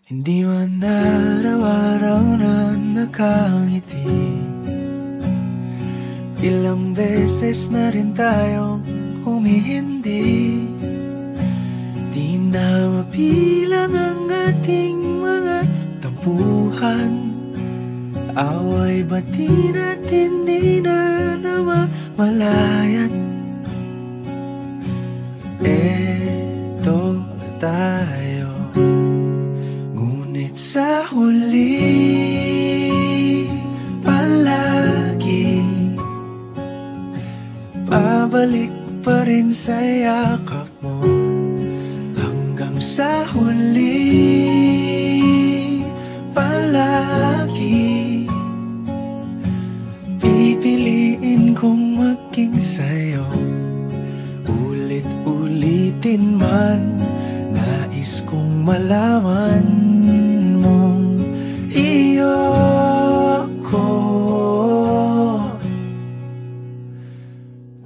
Hindi man araw-araw na nakangiti, ilang beses na rin tayong humihindi. Di na mabilang ang ating mga tampuhan, away bati natin di na namamalayan. Eto tayo, ngunit sa huli palagi babalik pa rin sa yakap mo. Hanggang sa huli palagi pipiliin kong maging sa'yo. Ulit-ulitin man, nais kong malaman mong iyo ko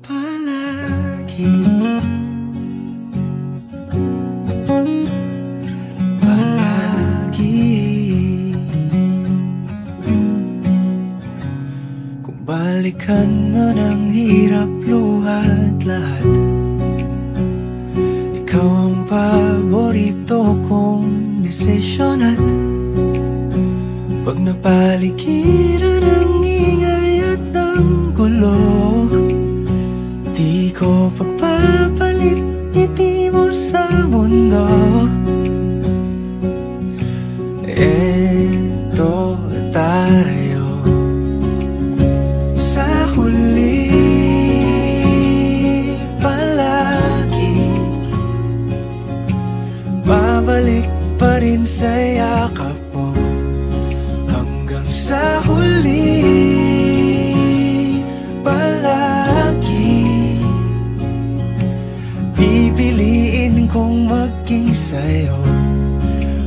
palagi. Palagi. Kung balikan man ang hirap, luhat lahat, ikaw ang paborito kong desisyon. At pag napaligiran ang ingay at ang gulo, di ko pagpapalit ngiti mo sa mundo. Eto tayo sa huli palagi, babalik pa rin sa yakap mo. Hanggang sa huli palagi pipiliin kong maging sa'yo.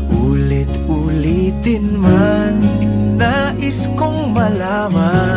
Ulit-ulitin man, nais kong malaman